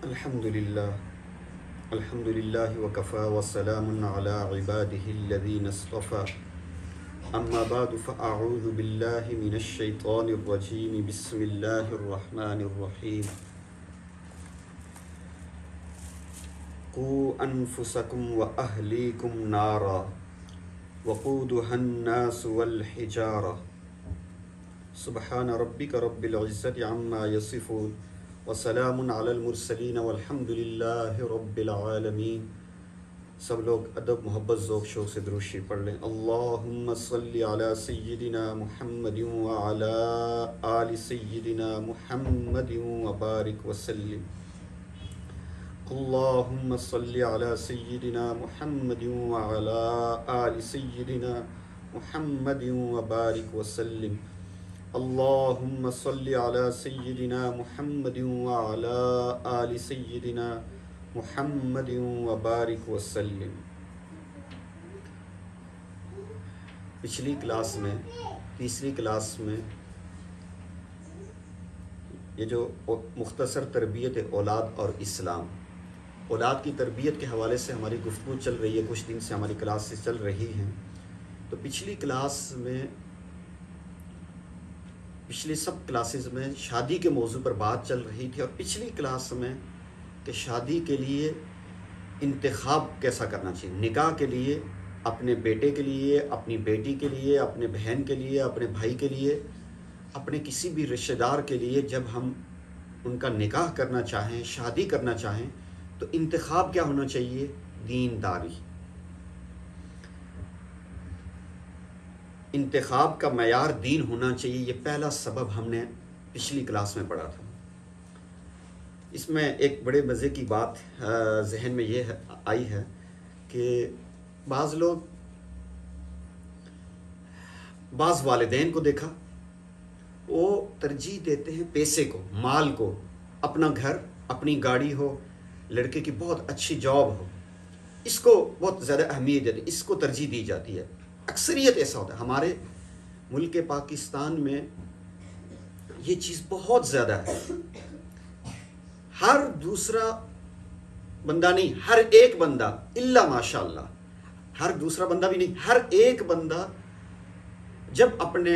الحمدللہ وکفا وسلام علی عباده الذین اصطفى اما بعد فاعوذ باللہ من الشیطان الرجیم بسم اللہ الرحمن الرحیم قوا انفسکم واہلیکم نارا وقودها الناس والحجارہ سبحان ربک رب العزت عما یصفون وسلام علی المرسلین والحمد للہ رب العالمین۔ سب لوگ ادب محبت ذوق شوق سے درود شریف پڑھ لیں۔ اللہم صلی علی سیدنا محمد وعلی آل سیدنا محمد وبارک وسلم۔ اللہم صلی علی سیدنا محمد وعلی آل سیدنا محمد وبارک وسلم۔ اللہم صلی علی سیدنا محمد وعلی آل سیدنا محمد وبارک وسلم۔ پچھلی کلاس میں تیسری کلاس میں یہ جو مختصر تربیت اولاد اور اسلام، اولاد کی تربیت کے حوالے سے ہماری گفتگو چل رہی ہے، کچھ دن سے ہماری کلاسز چل رہی ہیں۔ تو پچھلی کلاس میں پچھلی سب کلاسز میں شادی کے موضوع پر بات چل رہی تھی، اور پچھلی کلاس میں کہ شادی کے لیے انتخاب کیسا کرنا چاہیے، نکاح کے لیے اپنے بیٹے کے لیے، اپنی بیٹی کے لیے، اپنے بہن کے لیے، اپنے بھائی کے لیے، اپنے کسی بھی رشتہ دار کے لیے جب ہم ان کا نکاح کرنا چاہیں، شادی کرنا چاہیں، تو انتخاب کیا ہونا چاہیے؟ دینداری۔ انتخاب کا معیار دین ہونا چاہیے، یہ پہلا سبب ہم نے پچھلی کلاس میں پڑھا تھا۔ اس میں ایک بڑے مزے کی بات ذہن میں یہ آئی ہے کہ بعض لوگ، بعض والدین کو دیکھا وہ ترجیح دیتے ہیں پیسے کو، مال کو، اپنا گھر، اپنی گاڑی ہو، لڑکے کی بہت اچھی جاب ہو، اس کو بہت زیادہ اہمیت دیتے، اس کو ترجیح دی جاتی ہے۔ اکثریت ایسا ہوتا ہے ہمارے ملک پاکستان میں، یہ چیز بہت زیادہ ہے۔ ہر دوسرا بندہ نہیں، ہر ایک بندہ الا ماشاء اللہ، ہر دوسرا بندہ بھی نہیں، ہر ایک بندہ جب اپنے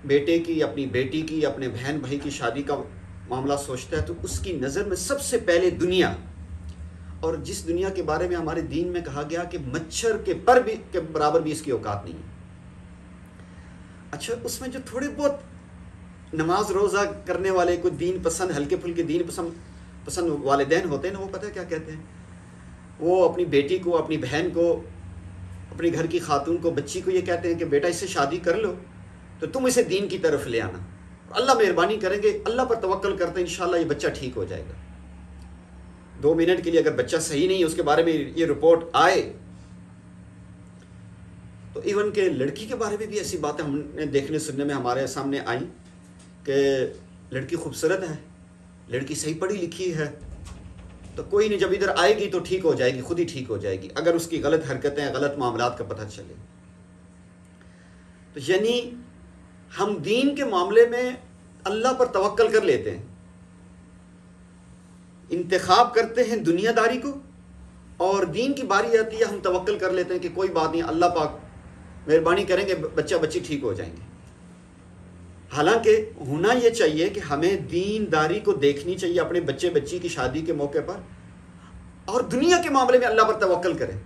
بیٹے کی، اپنی بیٹی کی، اپنے بہن بھائی کی شادی کا معاملہ سوچتا ہے تو اس کی نظر میں سب سے پہلے دنیا، اور جس دنیا کے بارے میں ہمارے دین میں کہا گیا کہ مچھر کے پر بھی کے برابر بھی اس کی اوقات نہیں ہے۔ اچھا، اس میں جو تھوڑے بہت نماز روزہ کرنے والے، کوئی دین پسند، ہلکے پھلکے دین پسند والدین ہوتے ہیں نا، وہ پتہ ہے کیا کہتے ہیں؟ وہ اپنی بیٹی کو، اپنی بہن کو، اپنی گھر کی خاتون کو، بچی کو یہ کہتے ہیں کہ بیٹا اس سے شادی کر لو تو تم اسے دین کی طرف لے آنا، اللہ مہربانی کریں گے، اللہ پر توکل کرتے ہیں انشاءاللہ یہ بچہ ٹھیک ہو جائے گا۔ 2 منٹ کے لیے اگر بچہ صحیح نہیں ہے، اس کے بارے میں یہ رپورٹ آئے، تو ایون کہ لڑکی کے بارے میں بھی ایسی باتیں ہم نے دیکھنے سننے میں ہمارے سامنے آئیں کہ لڑکی خوبصورت ہے، لڑکی صحیح پڑھی لکھی ہے، تو کوئی نہیں، جب ادھر آئے گی تو ٹھیک ہو جائے گی، خود ہی ٹھیک ہو جائے گی اگر اس کی غلط حرکتیں، غلط معاملات کا پتہ چلے۔ تو یعنی ہم دین کے معاملے میں اللہ پر توکل کر لیتے ہیں، انتخاب کرتے ہیں دنیا داری کو، اور دین کی باری آتی ہے ہم توکل کر لیتے ہیں کہ کوئی بات نہیں، اللہ پاک مہربانی کریں گے، بچہ بچی ٹھیک ہو جائیں گے۔ حالانکہ ہونا یہ چاہیے کہ ہمیں دین داری کو دیکھنی چاہیے اپنے بچے بچی کی شادی کے موقع پر، اور دنیا کے معاملے میں اللہ پر توکل کریں۔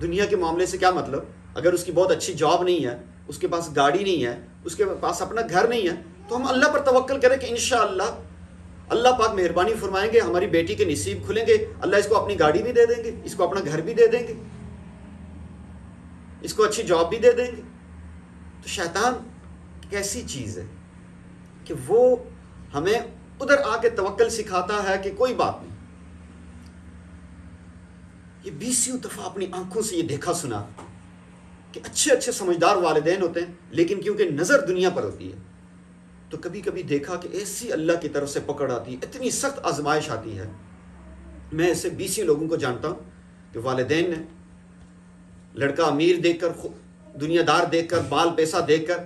دنیا کے معاملے سے کیا مطلب؟ اگر اس کی بہت اچھی جاب نہیں ہے، اس کے پاس گاڑی نہیں ہے، اس کے پاس اپنا گھر نہیں ہے، تو ہم اللہ پر توکل کریں کہ انشاءاللہ اللہ پاک مہربانی فرمائیں گے، ہماری بیٹی کے نصیب کھلیں گے، اللہ اس کو اپنی گاڑی بھی دے دیں گے، اس کو اپنا گھر بھی دے دیں گے، اس کو اچھی جاب بھی دے دیں گے۔ تو شیطان کیسی چیز ہے کہ وہ ہمیں ادھر آ کے توکل سکھاتا ہے کہ کوئی بات نہیں۔ یہ 20 دفعہ اپنی آنکھوں سے یہ دیکھا سنا کہ اچھے اچھے سمجھدار والدین ہوتے ہیں، لیکن کیونکہ نظر دنیا پر ہوتی ہے تو کبھی کبھی دیکھا کہ ایسی اللہ کی طرف سے پکڑ آتی ہے، اتنی سخت آزمائش آتی ہے۔ میں ایسے 20 لوگوں کو جانتا ہوں کہ والدین نے لڑکا امیر دیکھ کر، دنیا دار دیکھ کر، مال پیسہ دیکھ کر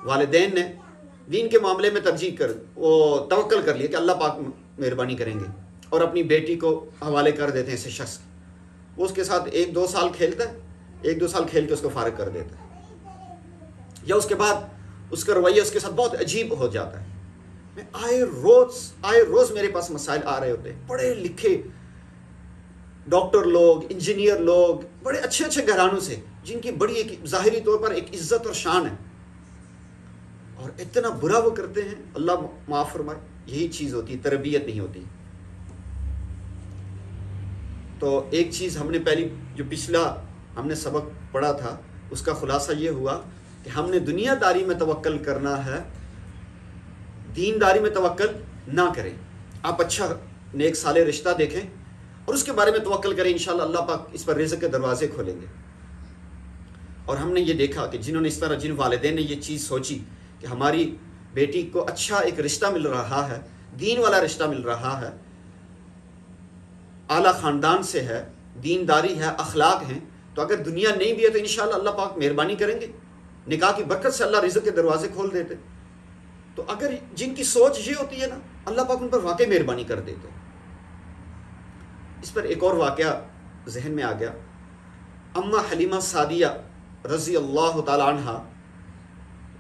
والدین نے دین کے معاملے میں وہ توکل کر لیا کہ اللہ پاک مہربانی کریں گے، اور اپنی بیٹی کو حوالے کر دیتے ہیں ایسے شخص، وہ اس کے ساتھ 1-2 سال کھیلتا ہے، 1-2 سال کھیل کے اس کو فارغ کر دیتا ہے، یا اس کے بعد اس کا رویہ اس کے ساتھ بہت عجیب ہو جاتا ہے۔ میں آئے روز میرے پاس مسائل آ رہے ہوتے ہیں، پڑھے لکھے ڈاکٹر لوگ، انجینئر لوگ، بڑے اچھے گھرانوں سے، جن کی بڑی ایک ظاہری طور پر ایک عزت اور شان ہے، اور اتنا برا وہ کرتے ہیں، اللہ معاف فرمائے۔ یہی چیز ہوتی ہے، تربیت نہیں ہوتی۔ تو ایک چیز ہم نے پہلی جو پچھلا ہم نے سبق پڑھا تھا، اس کا خلاصہ یہ ہوا کہ ہم نے دنیا داری میں توکل کرنا ہے، دین داری میں توکل نہ کریں۔ آپ اچھا نیک صالح رشتہ دیکھیں اور اس کے بارے میں توکل کریں، انشاءاللہ اللہ پاک اس پر رزق کے دروازے کھولیں گے۔ اور ہم نے یہ دیکھا کہ جنہوں نے اس طرح، جن والدین نے یہ چیز سوچی کہ ہماری بیٹی کو اچھا ایک رشتہ مل رہا ہے، دین والا رشتہ مل رہا ہے، اعلیٰ خاندان سے ہے، دینداری ہے، اخلاق ہیں، تو اگر دنیا نہیں بھی ہے تو انشاءاللہ اللہ پاک مہربانی کریں گے، نکاح کی برکت سے اللہ رزق کے دروازے کھول دیتے۔ تو اگر جن کی سوچ یہ ہوتی ہے نا، اللہ پاک ان پر واقعی مہربانی کر دیتے۔ اس پر ایک اور واقعہ ذہن میں آ گیا۔ اماں حلیمہ سعدیہ رضی اللہ تعالی عنہ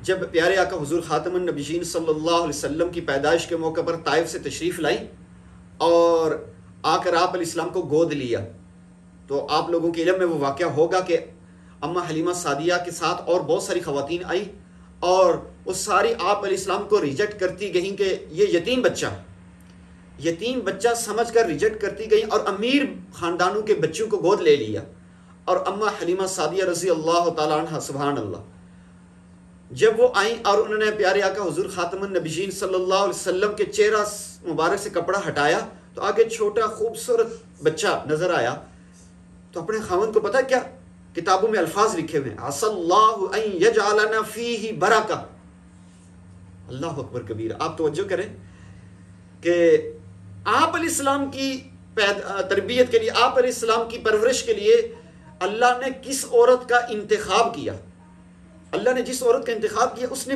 جب پیارے آقا حضور خاتم النبیین صلی اللہ علیہ وسلم کی پیدائش کے موقع پر طائف سے تشریف لائی اور آ کر آپ علیہ السلام کو گود لیا، تو آپ لوگوں کے علم میں وہ واقعہ ہوگا کہ اماں حلیمہ سعدیہ کے ساتھ اور بہت ساری خواتین آئی، اور وہ ساری آپ علیہ السلام کو ریجیکٹ کرتی گئیں کہ یہ یتیم بچہ سمجھ کر ریجیکٹ کرتی گئیں، اور امیر خاندانوں کے بچوں کو گود لے لیا۔ اور اماں حلیمہ سعدیہ رضی اللہ تعالی عنہ، سبحان اللہ، جب وہ آئیں اور انہوں نے پیارے آقا حضور خاتم النبیین صلی اللہ علیہ وسلم کے چہرہ مبارک سے کپڑا ہٹایا تو آگے چھوٹا خوبصورت بچہ نظر آیا، تو اپنے خاوند کو پتہ کیا کتابوں میں الفاظ لکھے ہوئے ہیں، عسى اللہ ان یجعلنا فیہ برکہ۔ اللہ اکبر کبیر۔ آپ توجہ کریں کہ آپ علیہ السلام کی تربیت کے لیے، آپ علیہ السلام کی پرورش کے لیے اللہ نے کس عورت کا انتخاب کیا۔ اللہ نے جس عورت کا انتخاب کیا، اس نے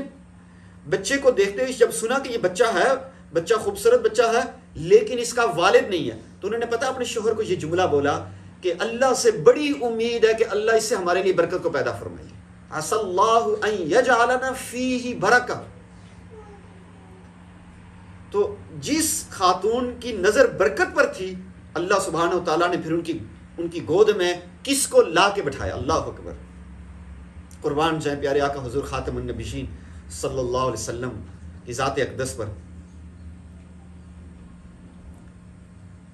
بچے کو دیکھتے ہوئے جب سنا کہ یہ بچہ خوبصورت بچہ ہے لیکن اس کا والد نہیں ہے، تو انہوں نے پتہ اپنے شوہر کو یہ جملہ بولا کہ اللہ سے بڑی امید ہے کہ اللہ اس سے ہمارے لیے برکت کو پیدا فرمائے، عسى اللہ ان یجعلنا فیہ برکہ۔ تو جس خاتون کی نظر برکت پر تھی، اللہ سبحانہ و تعالیٰ نے پھر ان کی گود میں کس کو لا کے بٹھایا۔ اللہ اکبر۔ قربان جائیں پیارے آقا حضور خاتم النبیین صلی اللہ علیہ وسلم کی ذات اقدس پر۔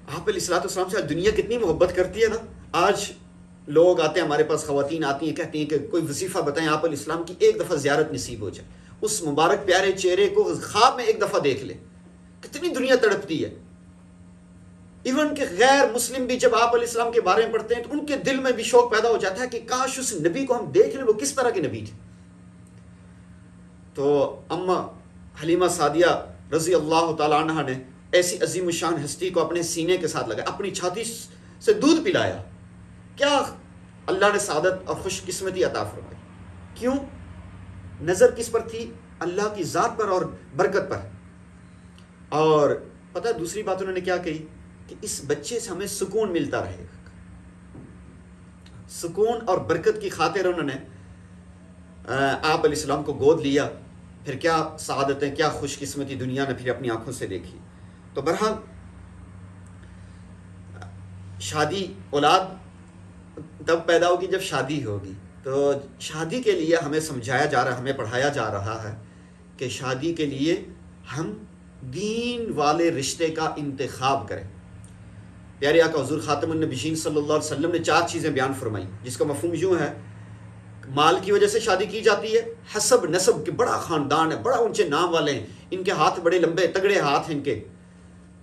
آپ علیہ السلام سے دنیا کتنی محبت کرتی ہے نا۔ آج لوگ آتے ہیں ہمارے پاس، خواتین آتی ہیں، کہتی ہیں کہ کوئی وظیفہ بتائیں آپ علیہ السلام کی، ایک دفعہ زیارت نصیب ہو جائے، اس مبارک پیارے چہرے کو خواب میں ایک دفعہ دیکھ لے۔ کتنی دنیا تڑپتی ہے۔ ایون کہ غیر مسلم بھی جب آپ علیہ السلام کے بارے میں پڑھتے ہیں تو ان کے دل میں بھی شوق پیدا ہو جاتا ہے کہ کاش اس نبی کو ہم دیکھ لیں، وہ کس طرح کے نبی تھے۔ تو اماں حلیمہ سعدیہ رضی اللہ تعالی عنہ نے ایسی عظیم الشان ہستی کو اپنے سینے کے ساتھ لگایا، اپنی چھاتی سے دودھ پلایا۔ کیا اللہ نے سعادت اور خوش قسمتی عطا فرمائی۔ کیوں؟ نظر کس پر تھی؟ اللہ کی ذات پر اور برکت پر۔ اور پتہ دوسری بات انہوں نے کیا کہی کہ اس بچے سے ہمیں سکون ملتا رہے گا۔ سکون اور برکت کی خاطر انہوں نے آپ علیہ السلام کو گود لیا۔ پھر کیا سعادتیں، کیا خوش قسمتی دنیا نے پھر اپنی آنکھوں سے دیکھی۔ تو بہرحال شادی، اولاد تب پیدا ہوگی جب شادی ہوگی۔ تو شادی کے لیے ہمیں سمجھایا جا رہا ہے، ہمیں پڑھایا جا رہا ہے کہ شادی کے لیے ہم دین والے رشتے کا انتخاب کریں۔ پیارے آقا حضور خاتم النبیین صلی اللہ علیہ وسلم نے 4 چیزیں بیان فرمائی، جس کا مفہوم یوں ہے: مال کی وجہ سے شادی کی جاتی ہے، حسب نسب کے بڑا خاندان ہے، بڑا اونچے نام والے ہیں، ان کے ہاتھ بڑے لمبے تگڑے ہاتھ ہیں ان کے،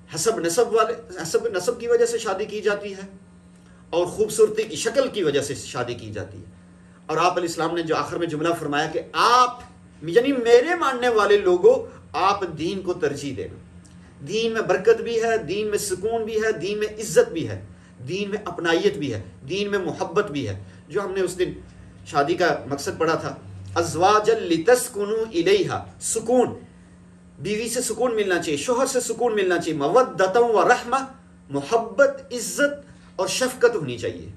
حسب نسب کی وجہ سے شادی کی جاتی ہے، اور خوبصورتی کی شکل کی وجہ سے شادی کی جاتی ہے۔ اور آپ علیہ السلام نے جو آخر میں جملہ فرمایا کہ آپ یعنی میرے ماننے والے لوگوں، آپ دین کو ترجیح دینا۔ دین میں برکت بھی ہے، دین میں سکون بھی ہے، دین میں عزت بھی ہے، دین میں اپنائیت بھی ہے، دین میں محبت بھی ہے۔ جو ہم نے اس دن شادی کا مقصد پڑھا تھا، ازواجا لتسکنوا الیہا، سکون، بیوی سے سکون ملنا چاہیے، شوہر سے سکون ملنا چاہیے، مودۃ و رحمہ، محبت، عزت اور شفقت ہونی چاہیے.